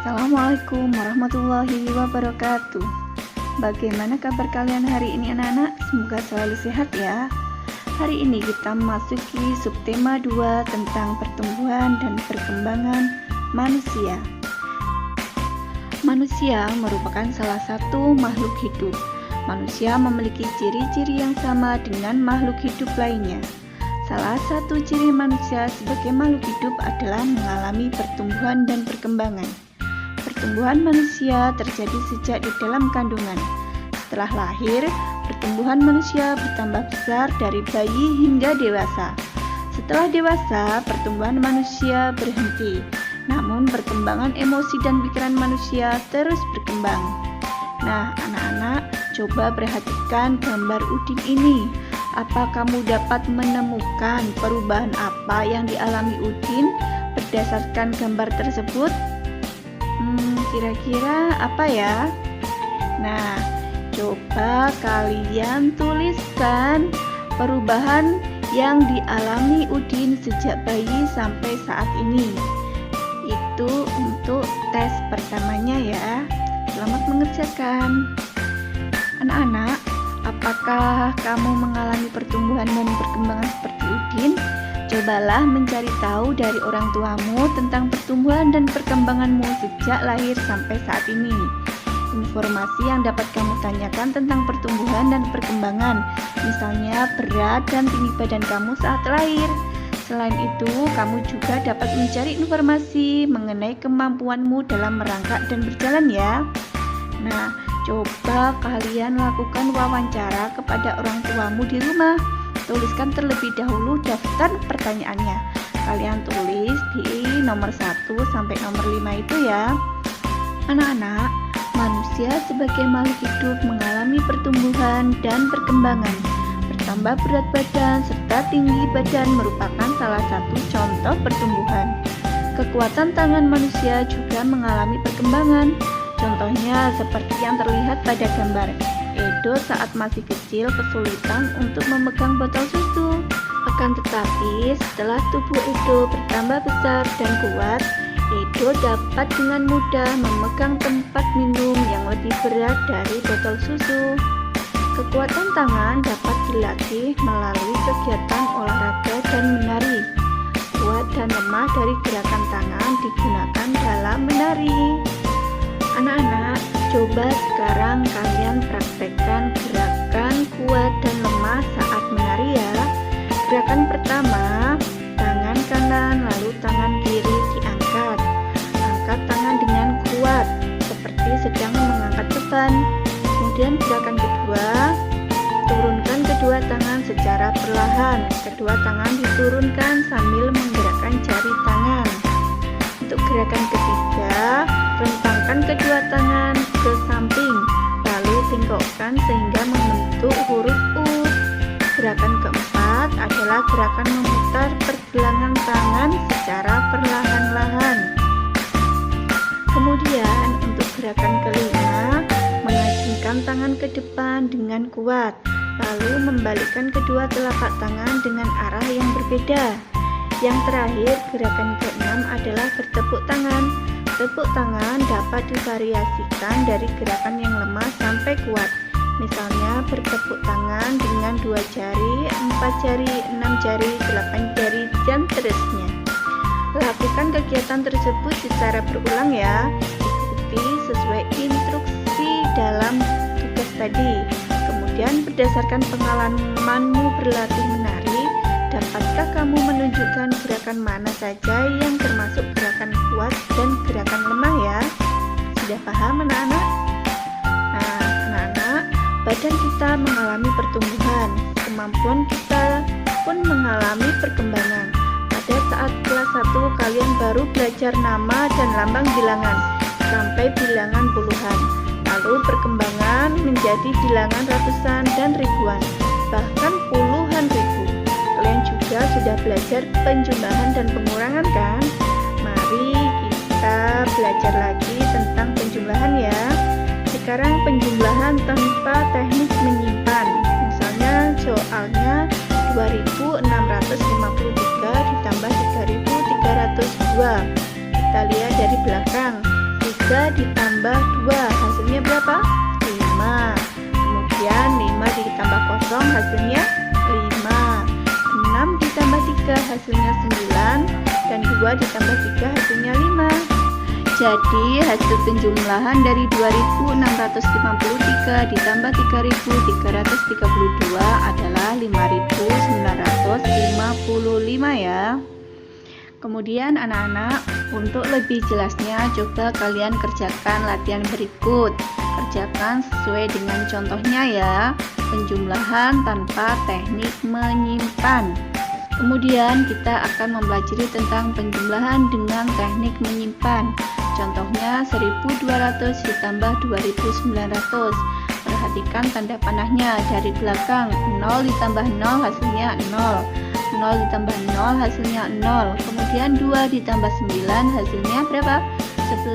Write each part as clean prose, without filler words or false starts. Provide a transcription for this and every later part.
Assalamualaikum warahmatullahi wabarakatuh. Bagaimana kabar kalian hari ini anak-anak? Semoga selalu sehat ya. Hari ini kita memasuki subtema 2 tentang pertumbuhan dan perkembangan manusia. Manusia merupakan salah satu makhluk hidup. Manusia memiliki ciri-ciri yang sama dengan makhluk hidup lainnya. Salah satu ciri manusia sebagai makhluk hidup adalah mengalami pertumbuhan dan perkembangan. Pertumbuhan manusia terjadi sejak di dalam kandungan. Setelah lahir, pertumbuhan manusia bertambah besar dari bayi hingga dewasa. Setelah dewasa, pertumbuhan manusia berhenti. Namun perkembangan emosi dan pikiran manusia terus berkembang. Nah, anak-anak, coba perhatikan gambar Udin ini. Apa kamu dapat menemukan perubahan apa yang dialami Udin berdasarkan gambar tersebut? Kira-kira apa ya? Nah, coba kalian tuliskan perubahan yang dialami Udin sejak bayi sampai saat ini. Itu untuk tes pertamanya ya. Selamat mengerjakan. Anak-anak, apakah kamu mengalami pertumbuhan dan perkembangan seperti Udin? Cobalah mencari tahu dari orang tuamu tentang pertumbuhan dan perkembanganmu sejak lahir sampai saat ini. Informasi yang dapat kamu tanyakan tentang pertumbuhan dan perkembangan, misalnya berat dan tinggi badan kamu saat lahir. Selain itu, kamu juga dapat mencari informasi mengenai kemampuanmu dalam merangkak dan berjalan ya. Nah, coba kalian lakukan wawancara kepada orang tuamu di rumah. Tuliskan terlebih dahulu daftar pertanyaannya. Kalian tulis di nomor 1 sampai nomor 5 itu ya. Anak-anak, manusia sebagai makhluk hidup mengalami pertumbuhan dan perkembangan. Bertambah berat badan serta tinggi badan merupakan salah satu contoh pertumbuhan. Kekuatan tangan manusia juga mengalami perkembangan. Contohnya seperti yang terlihat pada gambar. Edo saat masih kecil kesulitan untuk memegang botol susu. Akan tetapi setelah tubuh Edo bertambah besar dan kuat, Edo dapat dengan mudah memegang tempat minum yang lebih berat dari botol susu. Kekuatan tangan dapat dilatih melalui kegiatan olahraga dan menari. Kuat dan lemah dari gerakan tangan digunakan dalam menari. Anak-anak, coba sekarang kalian praktekkan gerakan kuat dan lemah saat menari ya. Gerakan pertama, tangan kanan lalu tangan kiri diangkat. Angkat tangan dengan kuat, seperti sedang mengangkat beban. Kemudian gerakan kedua, turunkan kedua tangan secara perlahan. Kedua tangan diturunkan sambil menggerakkan jari tangan. Untuk gerakan ketiga, rentangkan kedua tangan ke samping, lalu bengkokkan sehingga membentuk huruf U. Gerakan keempat adalah gerakan memutar pergelangan tangan secara perlahan-lahan. Kemudian untuk gerakan kelima, mengajungkan tangan ke depan dengan kuat, lalu membalikkan kedua telapak tangan dengan arah yang berbeda. Yang terakhir, gerakan keenam adalah bertepuk tangan. Tepuk tangan dapat divariasikan dari gerakan yang lemah sampai kuat. Misalnya bertepuk tangan dengan 2 jari, 4 jari, 6 jari, 8 jari, dan seterusnya. Lakukan kegiatan tersebut secara berulang ya. Ikuti sesuai instruksi dalam tugas tadi. Kemudian berdasarkan pengalamanmu berlatih menari, dapatkah kamu menunjukkan gerakan mana saja yang termasuk gerakan kuat dan gerakan lemah ya? Sudah paham anak-anak? Nah, anak-anak, badan kita mengalami pertumbuhan, kemampuan kita pun mengalami perkembangan. Pada saat kelas 1 kalian baru belajar nama dan lambang bilangan sampai bilangan puluhan. Lalu perkembangan menjadi bilangan ratusan dan ribuan, bahkan puluhan ribu. Kalian juga sudah belajar penjumlahan dan pengurangan kan? Mari kita belajar lagi tentang penjumlahan ya. Sekarang penjumlahan tanpa teknik menyimpan. Misalnya soalnya 2653 ditambah 3302. Kita lihat dari belakang. 3 ditambah 2 hasilnya berapa? 5. Kemudian 5 ditambah kosong hasilnya 5. 6 ditambah 3 hasilnya 9. Dan 2 ditambah 3 hasilnya 5. Jadi hasil penjumlahan dari 2653 ditambah 3332 adalah 5955 ya. Kemudian anak-anak, untuk lebih jelasnya coba kalian kerjakan latihan berikut. Kerjakan sesuai dengan contohnya ya. Penjumlahan tanpa teknik menyimpan. Kemudian kita akan mempelajari tentang penjumlahan dengan teknik menyimpan. Contohnya 1200 ditambah 2900. Perhatikan tanda panahnya dari belakang. 0 ditambah 0 hasilnya 0. 0 ditambah 0 hasilnya 0. Kemudian 2 ditambah 9 hasilnya berapa?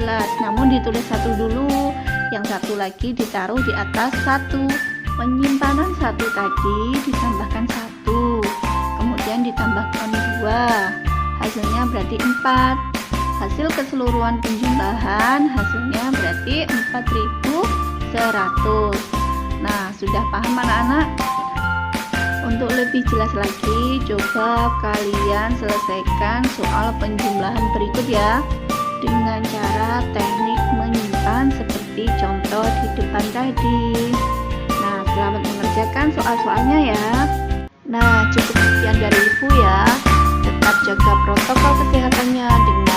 11. Namun ditulis 1 dulu. Yang satu lagi ditaruh di atas 1. Penyimpanan 1 tadi ditambahkan 1. Kemudian ditambahkan 2. Hasilnya berarti 4. Hasil keseluruhan penjumlahan hasilnya berarti 4100. Nah, sudah paham anak-anak? Untuk lebih jelas lagi, coba kalian selesaikan soal penjumlahan berikut ya, dengan cara teknik menyimpan seperti contoh di depan tadi. Nah, selamat mengerjakan soal-soalnya ya. Nah, cukup sekian dari Ibu ya. Tetap jaga protokol kesehatannya dengan